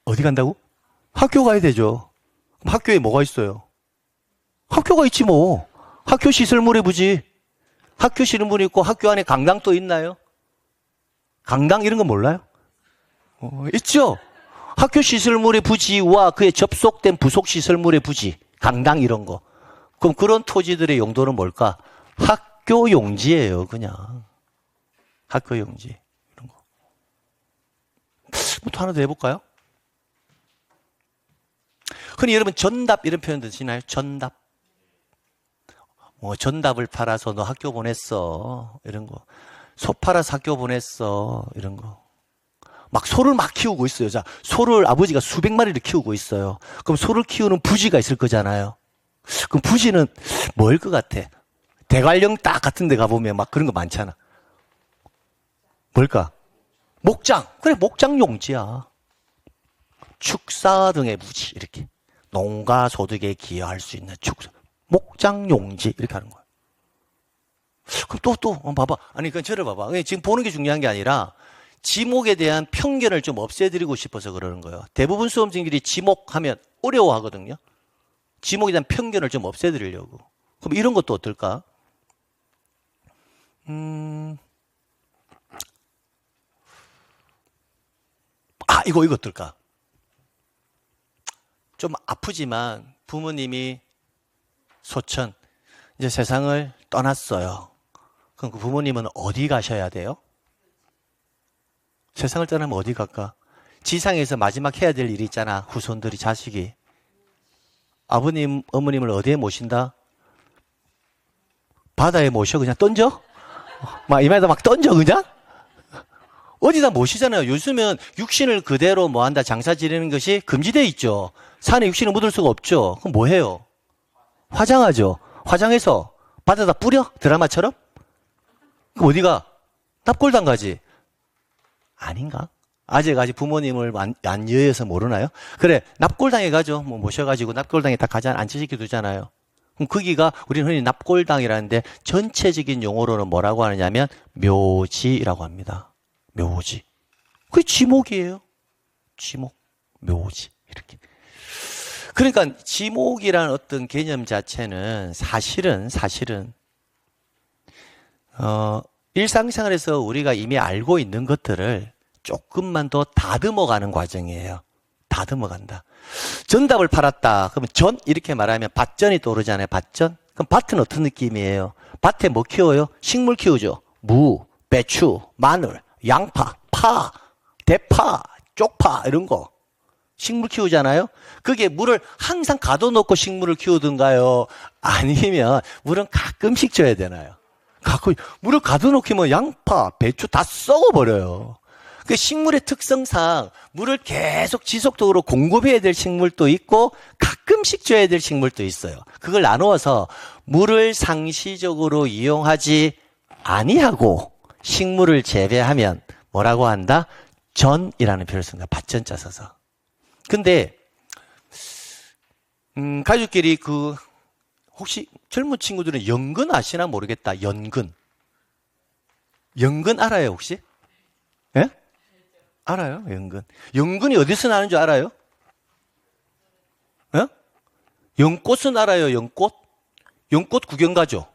어디 간다고? 학교 가야 되죠. 그럼 학교에 뭐가 있어요? 학교가 있지 뭐. 학교 시설물의 부지. 학교 시설물이 있고 학교 안에 강당 또 있나요? 강당 이런 거 몰라요? 있죠. 학교 시설물의 부지와 그에 접속된 부속 시설물의 부지, 강당 이런 거. 그럼 그런 토지들의 용도는 뭘까? 학교 용지예요, 그냥. 학교 용지 이런 거. 또 하나 더 해볼까요? 흔히 여러분 전답 이런 표현 드시나요? 전답. 전답을 팔아서 너 학교 보냈어. 이런 거. 소 팔아서 학교 보냈어. 이런 거. 막 소를 막 키우고 있어요. 자, 소를 아버지가 수백 마리를 키우고 있어요. 그럼 소를 키우는 부지가 있을 거잖아요. 그럼 부지는 뭐일 것 같아? 대관령 딱 같은 데 가보면 막 그런 거 많잖아. 뭘까? 목장. 그래, 목장 용지야. 축사 등의 부지. 이렇게. 농가 소득에 기여할 수 있는 축사. 목장 용지. 이렇게 하는 거야. 그럼 또, 봐봐. 아니, 그건 저를 봐봐. 지금 보는 게 중요한 게 아니라 지목에 대한 편견을 좀 없애드리고 싶어서 그러는 거예요. 대부분 수험생들이 지목하면 어려워하거든요. 지목에 대한 편견을 좀 없애드리려고. 그럼 이런 것도 어떨까? 이거 어떨까? 좀 아프지만 부모님이 소천, 이제 세상을 떠났어요. 그럼 그 부모님은 어디 가셔야 돼요? 세상을 떠나면 어디 갈까? 지상에서 마지막 해야 될 일이 있잖아. 후손들이, 자식이. 아버님, 어머님을 어디에 모신다? 바다에 모셔? 그냥 던져? 막 이마에다 막 던져, 그냥? 어디다 모시잖아요. 요즘은 육신을 그대로 뭐 한다, 장사 지내는 것이 금지되어 있죠. 산에 육신을 묻을 수가 없죠. 그럼 뭐 해요? 화장하죠. 화장해서 바다에다 뿌려? 드라마처럼? 그럼 어디가? 납골당 가지. 아닌가? 아직 부모님을 안 여해서 모르나요? 그래, 납골당에 가죠. 뭐 모셔가지고 납골당에 딱 가지 안치시켜 두잖아요. 그럼 거기가 우리는 흔히 납골당이라는데 전체적인 용어로는 뭐라고 하느냐면 묘지라고 합니다. 묘지. 그게 지목이에요. 지목, 묘지 이렇게. 그러니까 지목이라는 어떤 개념 자체는 사실은 일상생활에서 우리가 이미 알고 있는 것들을 조금만 더 다듬어가는 과정이에요. 다듬어간다. 전답을 팔았다. 그러면 전 이렇게 말하면 밭전이 떠오르잖아요. 밭전. 그럼 밭은 어떤 느낌이에요? 밭에 뭐 키워요? 식물 키우죠. 무, 배추, 마늘 양파, 파, 대파, 쪽파 이런 거 식물 키우잖아요. 그게 물을 항상 가둬놓고 식물을 키우든가요? 아니면 물은 가끔씩 줘야 되나요? 가끔 물을 가둬놓기면 양파, 배추 다 썩어버려요. 그 식물의 특성상 물을 계속 지속적으로 공급해야 될 식물도 있고 가끔씩 줘야 될 식물도 있어요. 그걸 나누어서 물을 상시적으로 이용하지 아니하고 식물을 재배하면 뭐라고 한다? 전이라는 표현을 씁니다. 밭전자 써서. 근데 가족끼리 혹시 젊은 친구들은 연근 아시나 모르겠다. 연근 알아요 혹시? 예? 알아요 연근. 연근이 어디서 나는 줄 알아요? 예? 연꽃은 알아요 연꽃? 연꽃 구경 가죠.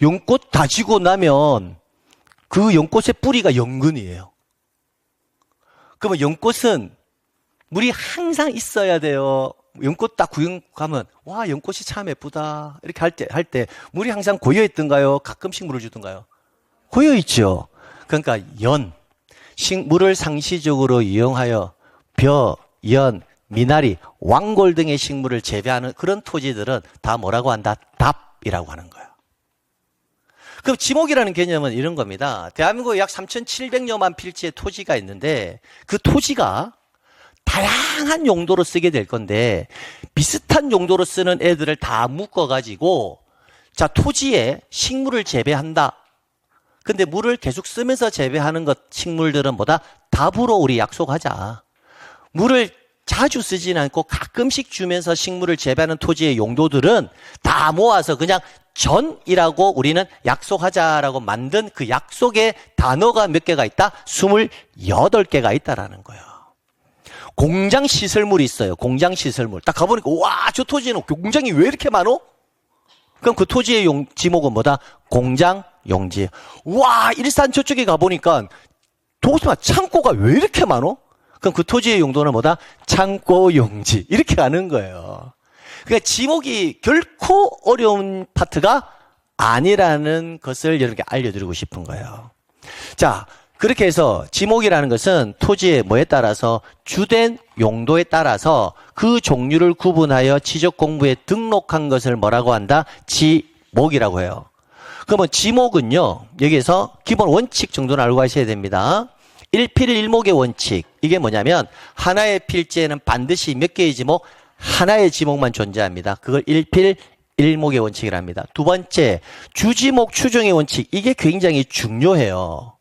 연꽃 다지고 나면 그 연꽃의 뿌리가 연근이에요. 그러면 연꽃은 물이 항상 있어야 돼요. 연꽃 딱 구경 가면 와 연꽃이 참 예쁘다 이렇게 할 때 물이 항상 고여 있던가요? 가끔씩 물을 주던가요? 고여 있죠. 그러니까 물을 상시적으로 이용하여 벼, 연, 미나리, 왕골 등의 식물을 재배하는 그런 토지들은 다 뭐라고 한다? 답이라고 하는 거예요. 그럼 지목이라는 개념은 이런 겁니다. 대한민국에 약 3,700여만 필지의 토지가 있는데 그 토지가 다양한 용도로 쓰게 될 건데 비슷한 용도로 쓰는 애들을 다 묶어가지고 자 토지에 식물을 재배한다. 근데 물을 계속 쓰면서 재배하는 식물들은 뭐다? 답으로 우리 약속하자. 물을 자주 쓰지는 않고 가끔씩 주면서 식물을 재배하는 토지의 용도들은 다 모아서 그냥 전이라고 우리는 약속하자라고 만든 그 약속의 단어가 몇 개가 있다? 28개가 있다라는 거예요. 공장 시설물이 있어요. 공장 시설물. 딱 가보니까 와, 저 토지에는 공장이 왜 이렇게 많어? 그럼 그 토지의 지목은 뭐다? 공장 용지. 와, 일산 저쪽에 가보니까 도시마 창고가 왜 이렇게 많어? 그럼 그 토지의 용도는 뭐다? 창고 용지. 이렇게 가는 거예요. 그러니까 지목이 결코 어려운 파트가 아니라는 것을 여러분께 알려드리고 싶은 거예요. 자, 그렇게 해서 지목이라는 것은 토지의 뭐에 따라서 주된 용도에 따라서 그 종류를 구분하여 지적공부에 등록한 것을 뭐라고 한다? 지목이라고 해요. 그러면 지목은요, 여기에서 기본 원칙 정도는 알고 가셔야 됩니다. 일필일목의 원칙. 이게 뭐냐면 하나의 필지에는 반드시 몇 개의 지목? 하나의 지목만 존재합니다. 그걸 일필일목의 원칙이라 합니다. 두 번째, 주지목 추정의 원칙. 이게 굉장히 중요해요.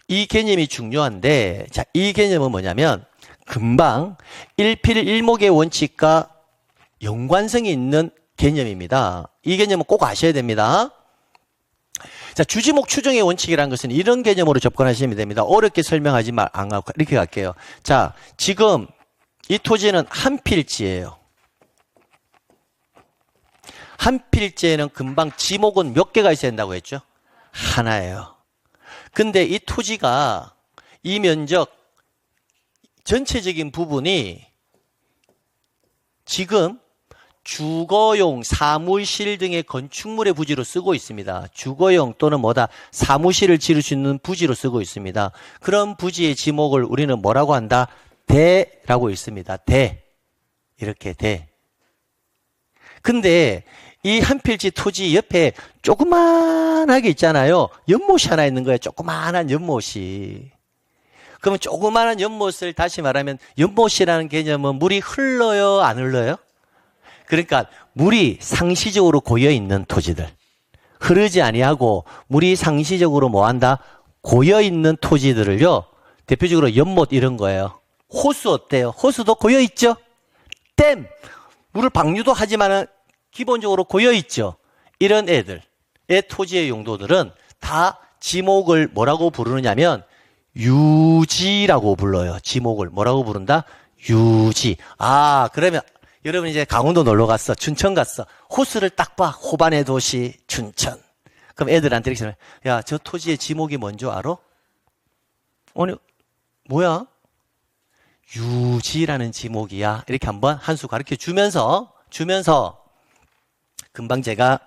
이 개념이 중요한데, 자, 이 개념은 뭐냐면 금방 일필일목의 원칙과 연관성이 있는 개념입니다. 이 개념은 꼭 아셔야 됩니다. 자, 주지목 추정의 원칙이라는 것은 이런 개념으로 접근하시면 됩니다. 어렵게 설명하지 안 하고 이렇게 갈게요. 자, 지금 이 토지는 한 필지예요. 한 필지에는 금방 지목은 몇 개가 있어야 된다고 했죠? 하나예요. 근데 이 토지가 이 면적 전체적인 부분이 지금 주거용, 사무실 등의 건축물의 부지로 쓰고 있습니다. 주거용 또는 뭐다? 사무실을 지을 수 있는 부지로 쓰고 있습니다. 그런 부지의 지목을 우리는 뭐라고 한다? 대라고 있습니다. 대. 이렇게 대. 근데 이 한 필지 토지 옆에 조그만하게 있잖아요. 연못이 하나 있는 거예요. 조그만한 연못이. 그러면 조그만한 연못을 다시 말하면 연못이라는 개념은 물이 흘러요? 안 흘러요? 그러니까 물이 상시적으로 고여있는 토지들. 흐르지 아니하고 물이 상시적으로 뭐한다? 고여있는 토지들을요. 대표적으로 연못 이런 거예요. 호수 어때요? 호수도 고여있죠? 댐! 물을 방류도 하지만은 기본적으로 고여있죠? 이런 애들의 토지의 용도들은 다 지목을 뭐라고 부르느냐면 유지라고 불러요. 지목을 뭐라고 부른다? 유지. 아, 그러면 여러분 이제 강원도 놀러 갔어. 춘천 갔어. 호수를 딱 봐. 호반의 도시 춘천. 그럼 애들한테 이렇게 말해. 야, 저 토지의 지목이 뭔지 알아? 아니, 뭐야? 유지라는 지목이야. 이렇게 한번 한 수 가르쳐 주면서 금방 제가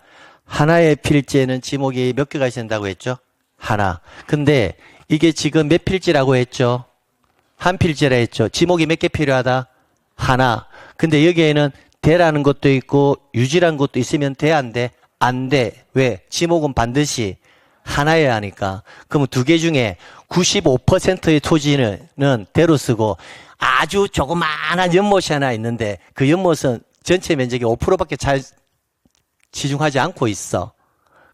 하나의 필지에는 지목이 몇 개가 있어야 된다고 했죠? 하나. 근데 이게 지금 몇 필지라고 했죠? 한 필지라 했죠. 지목이 몇 개 필요하다? 하나. 근데 여기에는 대라는 것도 있고 유지라는 것도 있으면 돼, 안 돼? 안 돼. 왜? 지목은 반드시 하나여야 하니까. 그러면 두 개 중에 95%의 토지는 대로 쓰고 아주 조그마한 연못이 하나 있는데 그 연못은 전체 면적의 5%밖에 잘 지중하지 않고 있어.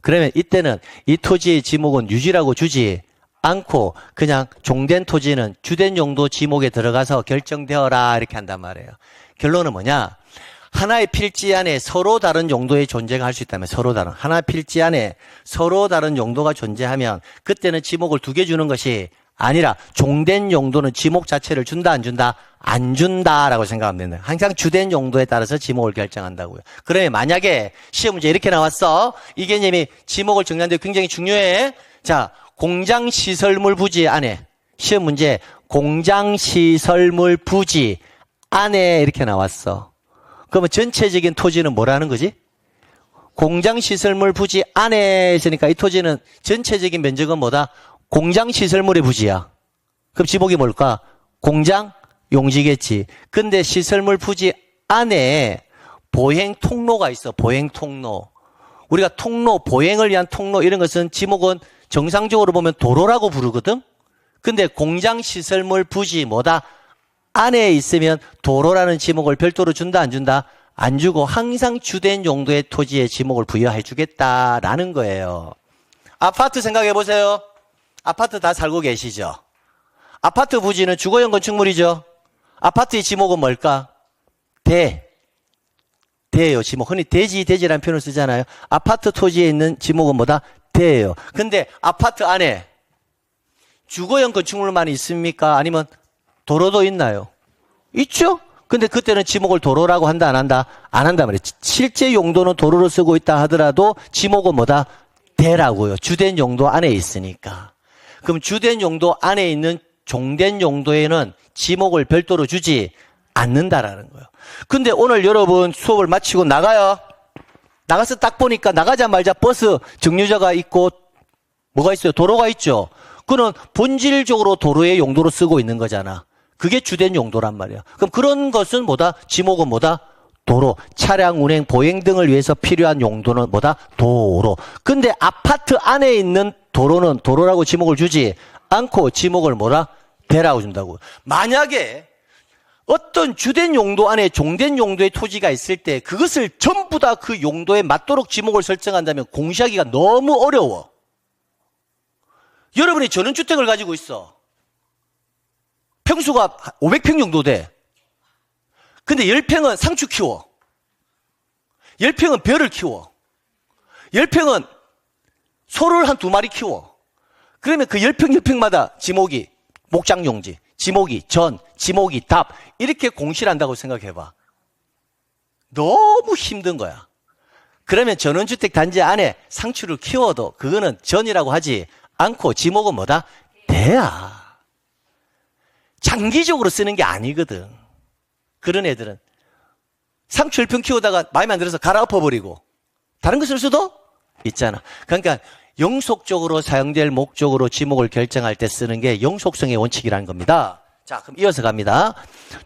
그러면 이때는 이 토지의 지목은 유지라고 주지 않고 그냥 종된 토지는 주된 용도 지목에 들어가서 결정되어라 이렇게 한단 말이에요. 결론은 뭐냐? 하나의 필지 안에 서로 다른 용도의 존재가 할 수 있다면 서로 다른 하나의 필지 안에 서로 다른 용도가 존재하면 그때는 지목을 두 개 주는 것이 아니라 종된 용도는 지목 자체를 준다 안 준다? 안 준다라고 생각하면 됩니다. 항상 주된 용도에 따라서 지목을 결정한다고요. 그러면 만약에 시험 문제 이렇게 나왔어. 이 개념이 지목을 정리하는데 굉장히 중요해. 자, 공장시설물 부지 안에 시험 문제 공장시설물 부지 안에 이렇게 나왔어. 그러면 전체적인 토지는 뭐라는 거지? 공장시설물 부지 안에 있으니까 이 토지는 전체적인 면적은 뭐다? 공장시설물의 부지야. 그럼 지목이 뭘까? 공장 용지겠지. 근데 시설물 부지 안에 보행 통로가 있어. 보행 통로. 우리가 통로, 보행을 위한 통로 이런 것은 지목은 정상적으로 보면 도로라고 부르거든. 근데 공장시설물 부지 뭐다? 안에 있으면 도로라는 지목을 별도로 준다 안 준다? 안 주고 항상 주된 용도의 토지에 지목을 부여해 주겠다라는 거예요. 아파트 생각해 보세요. 아파트 다 살고 계시죠? 아파트 부지는 주거용 건축물이죠? 아파트의 지목은 뭘까? 대예요, 지목. 흔히 대지라는 표현을 쓰잖아요. 아파트 토지에 있는 지목은 뭐다? 대예요. 근데 아파트 안에 주거용 건축물만 있습니까? 아니면 도로도 있나요? 있죠? 근데 그때는 지목을 도로라고 한다, 안 한다? 안 한다 말이에요. 실제 용도는 도로로 쓰고 있다 하더라도 지목은 뭐다? 대라고요. 주된 용도 안에 있으니까. 그럼 주된 용도 안에 있는 종된 용도에는 지목을 별도로 주지 않는다라는 거예요. 근데 오늘 여러분 수업을 마치고 나가요. 나가서 딱 보니까 나가자마자 버스 정류장가 있고 뭐가 있어요? 도로가 있죠. 그는 본질적으로 도로의 용도로 쓰고 있는 거잖아. 그게 주된 용도란 말이야. 그럼 그런 것은 뭐다? 지목은 뭐다? 도로. 차량 운행, 보행 등을 위해서 필요한 용도는 뭐다? 도로. 근데 아파트 안에 있는 도로는 도로라고 지목을 주지 않고 지목을 뭐라? 대라고 준다고. 만약에 어떤 주된 용도 안에 종된 용도의 토지가 있을 때 그것을 전부 다 그 용도에 맞도록 지목을 설정한다면 공시하기가 너무 어려워. 여러분이 전원주택을 가지고 있어. 평수가 500평 정도 돼. 근데 10평은 상추 키워. 10평은 벼를 키워. 10평은 소를 한 2마리 키워. 그러면 그 10평마다 지목이 목장용지, 지목이 전, 지목이 답 이렇게 공시를 한다고 생각해봐. 너무 힘든 거야. 그러면 전원주택 단지 안에 상추를 키워도 그거는 전이라고 하지 않고 지목은 뭐다? 대야. 장기적으로 쓰는 게 아니거든. 그런 애들은 상추 10평 키우다가 마음에 안 들어서 갈아엎어버리고 다른 거 쓸 수도 있잖아. 그러니까 영속적으로 사용될 목적으로 지목을 결정할 때 쓰는 게 영속성의 원칙이라는 겁니다. 자, 그럼 이어서 갑니다.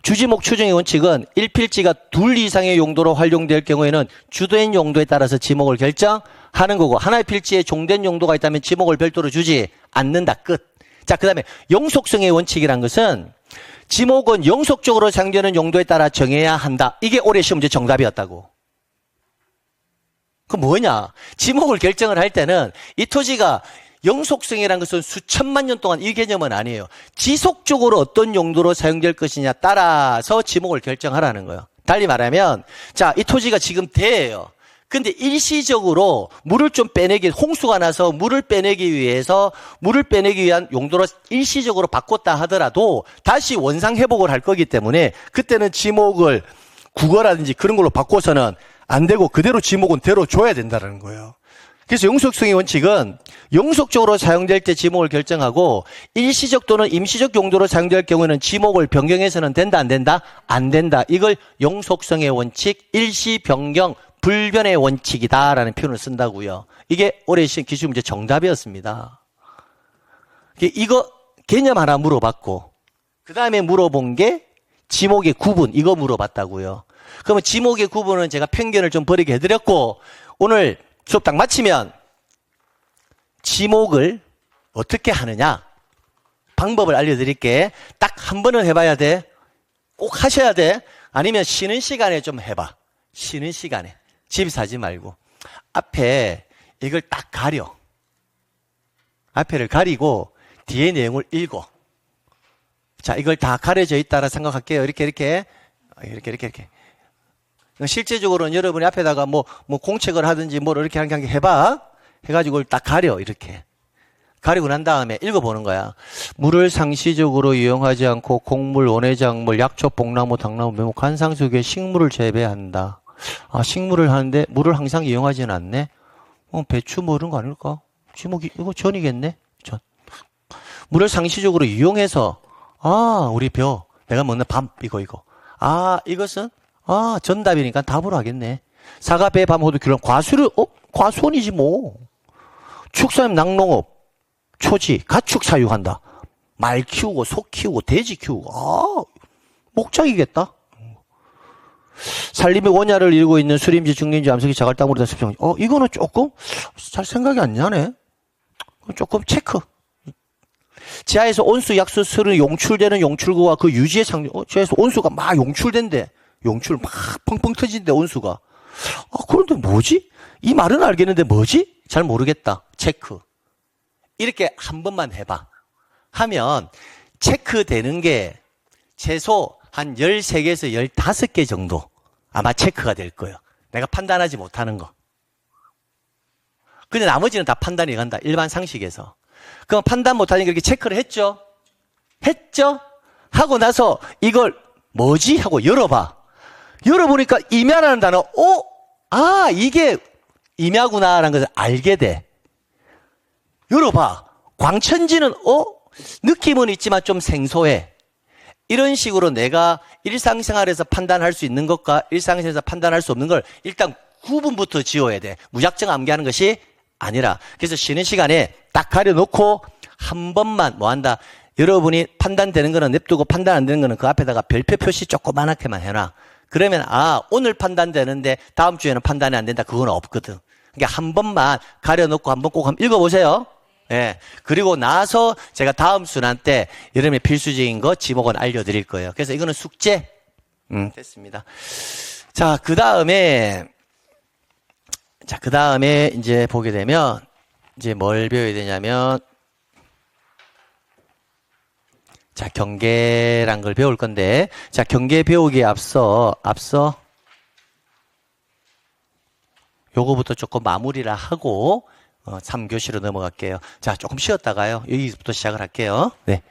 주지목 추정의 원칙은 1필지가 2 이상의 용도로 활용될 경우에는 주된 용도에 따라서 지목을 결정하는 거고 하나의 필지에 종된 용도가 있다면 지목을 별도로 주지 않는다. 끝. 자, 그 다음에 영속성의 원칙이란 것은 지목은 영속적으로 사용되는 용도에 따라 정해야 한다. 이게 올해 시험 문제 정답이었다고. 그 뭐냐? 지목을 결정을 할 때는 이 토지가 영속성이라는 것은 수천만 년 동안 이 개념은 아니에요. 지속적으로 어떤 용도로 사용될 것이냐 따라서 지목을 결정하라는 거예요. 달리 말하면 자, 이 토지가 지금 대예요. 근데 일시적으로 물을 좀 빼내기, 홍수가 나서 물을 빼내기 위한 용도로 일시적으로 바꿨다 하더라도 다시 원상 회복을 할 거기 때문에 그때는 지목을 국어라든지 그런 걸로 바꿔서는 안 되고 그대로 지목은 대로 줘야 된다는 거예요. 그래서 영속성의 원칙은 영속적으로 사용될 때 지목을 결정하고 일시적 또는 임시적 용도로 사용될 경우에는 지목을 변경해서는 된다 안 된다? 안 된다. 이걸 영속성의 원칙, 일시 변경 불변의 원칙이다라는 표현을 쓴다고요. 이게 올해 시험 기출문제 정답이었습니다. 이거 개념 하나 물어봤고, 그 다음에 물어본 게 지목의 구분, 이거 물어봤다고요. 그러면 지목의 구분은 제가 편견을 좀 버리게 해드렸고, 오늘 수업 딱 마치면 지목을 어떻게 하느냐 방법을 알려드릴게. 딱 한 번은 해봐야 돼. 꼭 하셔야 돼. 아니면 쉬는 시간에 좀 해봐. 쉬는 시간에. 집에서 하지 말고. 앞에 이걸 딱 가려. 앞에를 가리고 뒤에 내용을 읽어. 자, 이걸 다 가려져 있다라 생각할게요. 이렇게. 실제적으로는 여러분이 앞에다가 뭐 공책을 하든지 뭘 이렇게 하는 게 해봐. 해가지고 딱 가려. 이렇게. 가리고 난 다음에 읽어보는 거야. 물을 상시적으로 이용하지 않고 곡물, 원해작물, 약초, 복나무, 당나무, 매무, 관상수에 식물을 재배한다. 아, 식물을 하는데 물을 항상 이용하지는 않네. 배추 뭐 이런 거 아닐까? 지목이 이거 전이겠네. 전. 물을 상시적으로 이용해서 우리 내가 먹는 밥 이거. 이것은 전답이니까 답으로 하겠네. 사과, 배, 밤, 호두, 귤은 과수원이지 뭐. 축사님 낙농업. 초지, 가축 사육한다. 말 키우고, 소 키우고, 돼지 키우고, 목장이겠다. 산림의 원야를 이루고 있는 수림지, 중림지, 암석이, 자갈, 땅으로 다 습성. 이거는 조금 잘 생각이 안 나네. 조금 체크. 지하에서 온수, 약수, 수는 용출되는 용출구와 그 유지의 상징. 지하에서 온수가 막 용출된대. 용출 막 펑펑 터진대, 온수가. 그런데 뭐지? 이 말은 알겠는데 뭐지? 잘 모르겠다. 체크. 이렇게 한 번만 해봐. 하면 체크되는 게 최소 한 13개에서 15개 정도 아마 체크가 될 거예요. 내가 판단하지 못하는 거. 근데 나머지는 다 판단이 간다. 일반 상식에서. 그럼 판단 못하는 게 이렇게 체크를 했죠? 하고 나서 이걸 뭐지? 하고 열어봐. 열어보니까 임야라는 단어, 이게 임야구나라는 것을 알게 돼. 열어봐. 광천지는 느낌은 있지만 좀 생소해. 이런 식으로 내가 일상생활에서 판단할 수 있는 것과 일상생활에서 판단할 수 없는 걸 일단 구분부터 지어야 돼. 무작정 암기하는 것이 아니라. 그래서 쉬는 시간에 딱 가려놓고 한 번만 뭐한다. 여러분이 판단되는 거는 냅두고 판단 안 되는 거는 그 앞에다가 별표 표시 조그만하게만 해놔. 그러면 오늘 판단되는데 다음 주에는 판단이 안 된다. 그건 없거든. 그러니까 한 번만 가려놓고 한번 꼭 한번 읽어보세요. 예. 그리고 나서 제가 다음 순환 때 여름에 필수적인 거 지목은 알려드릴 거예요. 그래서 이거는 숙제. 됐습니다. 자, 그 다음에 이제 보게 되면 이제 뭘 배워야 되냐면 자, 경계란 걸 배울 건데 자, 경계 배우기에 앞서 요거부터 조금 마무리를 하고 3교시로 넘어갈게요. 자, 조금 쉬었다가요. 여기부터 시작을 할게요. 네.